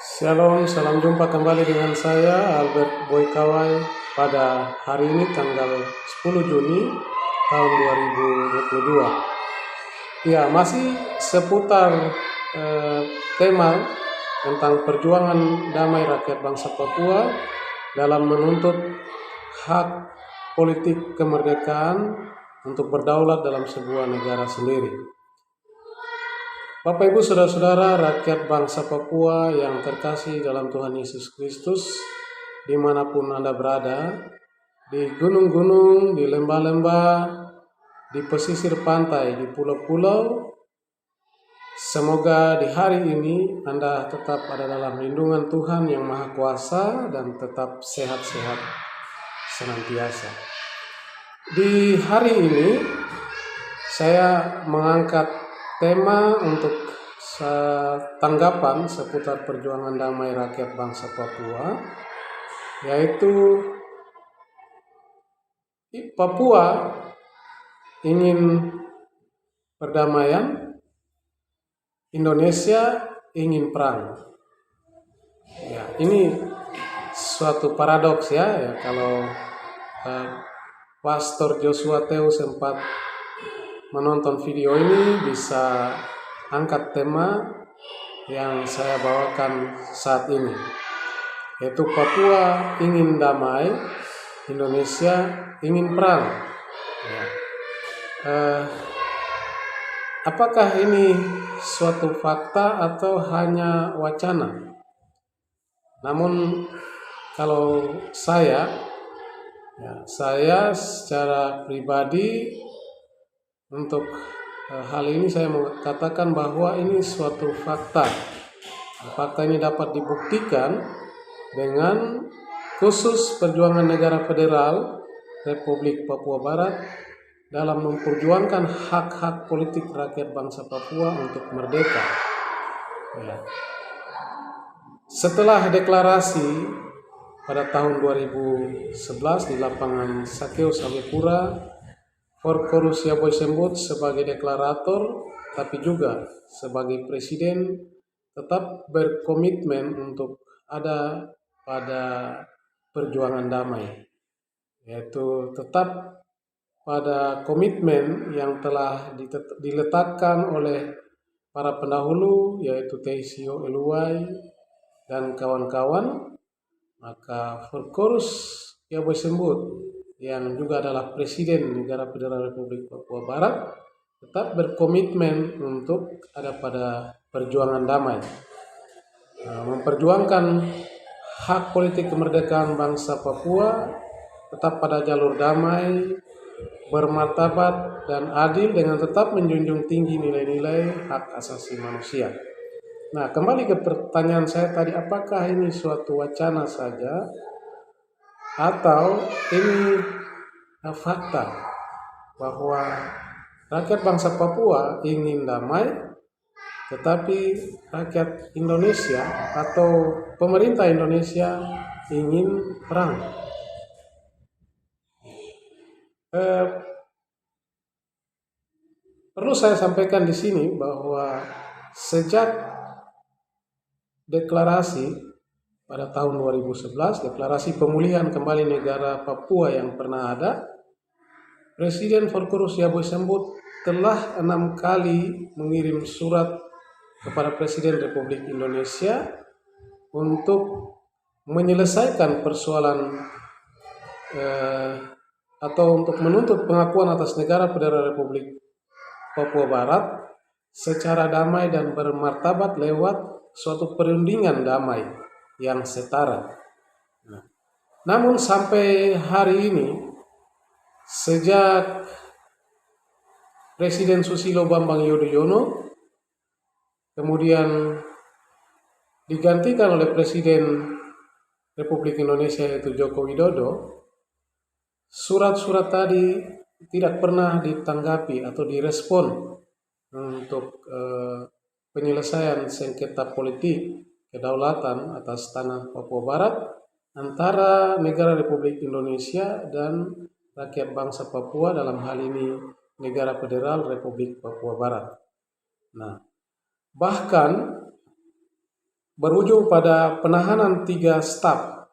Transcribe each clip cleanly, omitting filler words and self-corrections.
Shalom, salam jumpa kembali dengan saya Albert Boy Kawai pada hari ini tanggal 10 Juni tahun 2022. Ya, masih seputar tema tentang perjuangan damai rakyat bangsa Papua dalam menuntut hak politik kemerdekaan untuk berdaulat dalam sebuah negara sendiri. Bapak Ibu Saudara-saudara rakyat bangsa Papua yang terkasih dalam Tuhan Yesus Kristus, dimanapun Anda berada, di gunung-gunung, di lembah-lembah, di pesisir pantai, di pulau-pulau, semoga di hari ini Anda tetap ada dalam lindungan Tuhan yang Maha Kuasa dan tetap sehat-sehat senantiasa. Di hari ini saya mengangkat tema untuk tanggapan seputar perjuangan damai rakyat bangsa Papua, yaitu Papua ingin perdamaian, Indonesia ingin perang. Ya, ini suatu paradoks ya kalau Pastor Joshua Teu sempat menonton video ini bisa angkat tema yang saya bawakan saat ini, yaitu Papua ingin damai, Indonesia ingin perang. Ya. Apakah ini suatu fakta atau hanya wacana? Namun kalau saya secara pribadi untuk hal ini saya mengatakan bahwa ini suatu fakta. Fakta ini dapat dibuktikan dengan khusus perjuangan negara federal Republik Papua Barat dalam memperjuangkan hak-hak politik rakyat bangsa Papua untuk merdeka. Ya. Setelah deklarasi pada tahun 2011 di lapangan Sakeo Sabepura, Forkorus Yaboy Sembut sebagai deklarator, tapi juga sebagai presiden tetap berkomitmen untuk ada pada perjuangan damai, yaitu tetap pada komitmen yang telah diletakkan oleh para pendahulu, yaitu Teisio Eluai dan kawan-kawan. Maka Forkorus Yaboy Sembut yang juga adalah Presiden Negara Federal Republik Papua Barat tetap berkomitmen untuk ada pada perjuangan damai, memperjuangkan hak politik kemerdekaan bangsa Papua tetap pada jalur damai, bermartabat dan adil dengan tetap menjunjung tinggi nilai-nilai hak asasi manusia. Nah, kembali ke pertanyaan saya tadi, apakah ini suatu wacana saja atau ini fakta bahwa rakyat bangsa Papua ingin damai, tetapi rakyat Indonesia atau pemerintah Indonesia ingin perang? Perlu saya sampaikan di sini bahwa sejak deklarasi pada tahun 2011, deklarasi pemulihan kembali negara Papua yang pernah ada, Presiden Forkorus Yaboy Sembut telah 6 kali mengirim surat kepada Presiden Republik Indonesia untuk menyelesaikan persoalan atau untuk menuntut pengakuan atas negara Federal Republik Papua Barat secara damai dan bermartabat lewat suatu perundingan damai yang setara. Namun sampai hari ini, sejak Presiden Susilo Bambang Yudhoyono kemudian digantikan oleh Presiden Republik Indonesia yaitu Joko Widodo, surat-surat tadi tidak pernah ditanggapi atau direspon untuk penyelesaian sengketa politik kedaulatan atas tanah Papua Barat antara negara Republik Indonesia dan rakyat bangsa Papua, dalam hal ini negara federal Republik Papua Barat. Nah, bahkan berujung pada penahanan 3 staf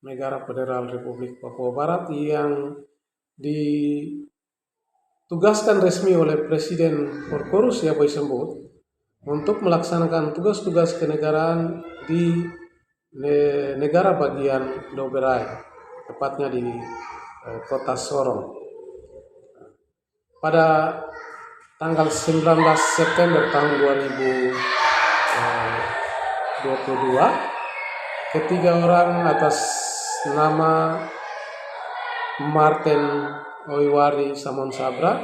Negara Federal Republik Papua Barat yang ditugaskan resmi oleh Presiden Porkorus Yaboy Sembut untuk melaksanakan tugas-tugas kenegaraan di negara bagian Doberai, tepatnya di kota Sorong. Pada tanggal 19 September tahun 2022, ketiga orang atas nama Martin Oiwari Samon Sabra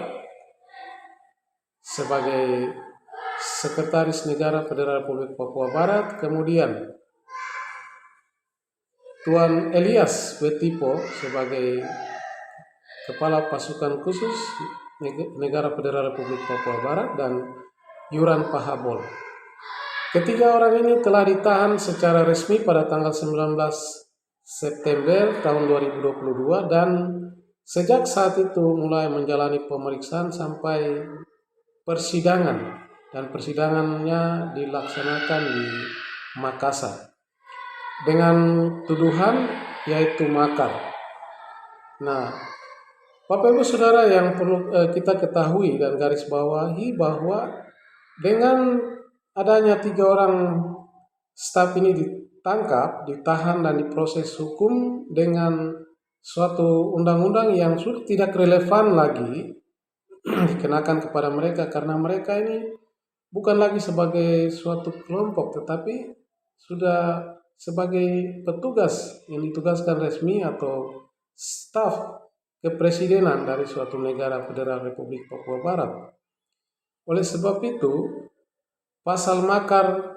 sebagai Sekretaris Negara Federal Republik Papua Barat, kemudian Tuan Elias Wetipo sebagai Kepala Pasukan Khusus Negara Federal Republik Papua Barat, dan Yuran Pahabol. Ketiga orang ini telah ditahan secara resmi pada tanggal 19 September tahun 2022 dan sejak saat itu mulai menjalani pemeriksaan sampai persidangan, dan persidangannya dilaksanakan di Makassar dengan tuduhan yaitu makar. Nah, Bapak Ibu Saudara, yang perlu kita ketahui dan garis bawahi bahwa dengan adanya 3 orang staf ini ditangkap, ditahan dan diproses hukum dengan suatu undang-undang yang sudah tidak relevan lagi dikenakan kepada mereka, karena mereka ini bukan lagi sebagai suatu kelompok tetapi sudah sebagai petugas yang ditugaskan resmi atau staf kepresidenan dari suatu negara Federal Republik Papua Barat. Oleh sebab itu, pasal makar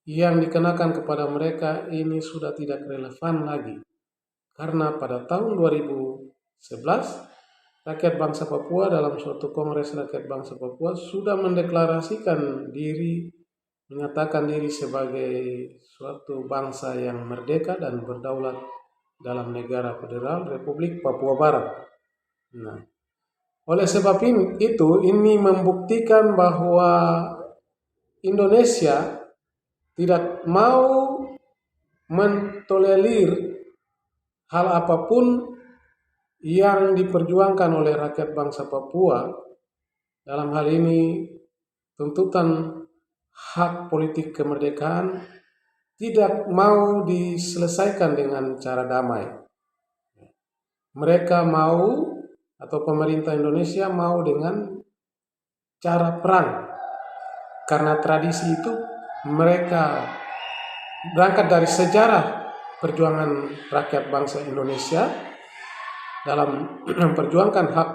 yang dikenakan kepada mereka ini sudah tidak relevan lagi. Karena pada tahun 2011, rakyat bangsa Papua dalam suatu Kongres Rakyat Bangsa Papua sudah mendeklarasikan diri, menyatakan diri sebagai suatu bangsa yang merdeka dan berdaulat dalam negara Federal Republik Papua Barat. Nah, oleh sebab itu ini membuktikan bahwa Indonesia tidak mau mentolerir hal apapun yang diperjuangkan oleh rakyat bangsa Papua, dalam hal ini tuntutan hak politik kemerdekaan, tidak mau diselesaikan dengan cara damai. Mereka mau, atau pemerintah Indonesia mau, dengan cara perang. Karena tradisi itu mereka berangkat dari sejarah perjuangan rakyat bangsa Indonesia dalam memperjuangkan hak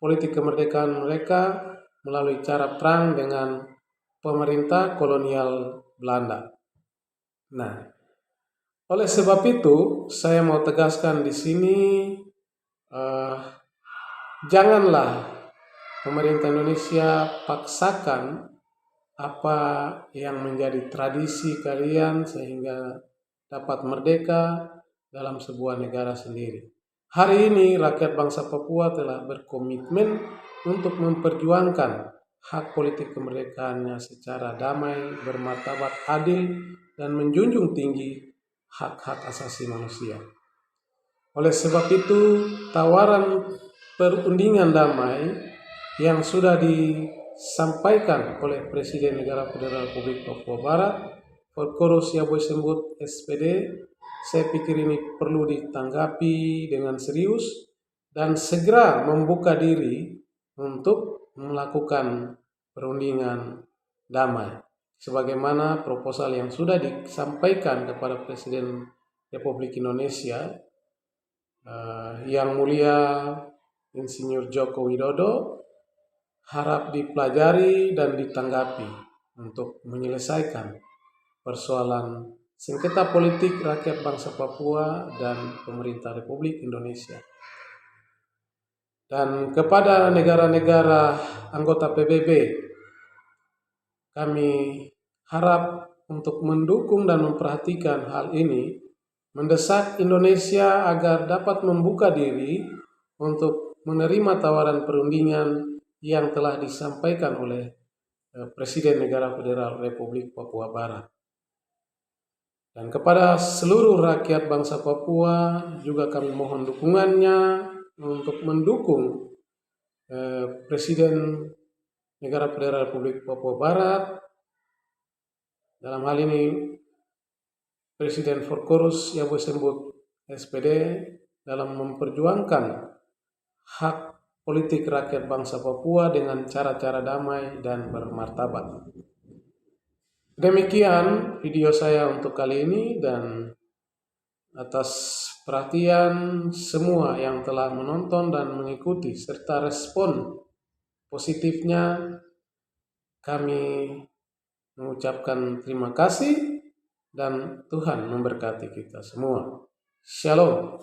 politik kemerdekaan mereka melalui cara perang dengan pemerintah kolonial Belanda. Nah, oleh sebab itu saya mau tegaskan di sini, janganlah pemerintah Indonesia paksakan apa yang menjadi tradisi kalian sehingga dapat merdeka dalam sebuah negara sendiri. Hari ini rakyat bangsa Papua telah berkomitmen untuk memperjuangkan hak politik kemerdekaannya secara damai, bermartabat, adil, dan menjunjung tinggi hak-hak asasi manusia. Oleh sebab itu, tawaran perundingan damai yang sudah disampaikan oleh Presiden Negara Federal Republik Papua Barat, Porkorus Yaboy Sembut SPD, saya pikir ini perlu ditanggapi dengan serius dan segera membuka diri untuk melakukan perundingan damai, sebagaimana proposal yang sudah disampaikan kepada Presiden Republik Indonesia Yang Mulia Insinyur Joko Widodo, harap dipelajari dan ditanggapi untuk menyelesaikan persoalan sengketa politik rakyat bangsa Papua dan pemerintah Republik Indonesia. Dan kepada negara-negara anggota PBB, kami harap untuk mendukung dan memperhatikan hal ini, mendesak Indonesia agar dapat membuka diri untuk menerima tawaran perundingan yang telah disampaikan oleh Presiden Negara Federal Republik Papua Barat. Dan kepada seluruh rakyat bangsa Papua juga kami mohon dukungannya untuk mendukung Presiden Negara Federal Republik Papua Barat, dalam hal ini Presiden Forkorus Yabo Sembut SPD, dalam memperjuangkan hak politik rakyat bangsa Papua dengan cara-cara damai dan bermartabat. Demikian video saya untuk kali ini, dan atas perhatian semua yang telah menonton dan mengikuti serta respon positifnya, kami mengucapkan terima kasih dan Tuhan memberkati kita semua. Shalom.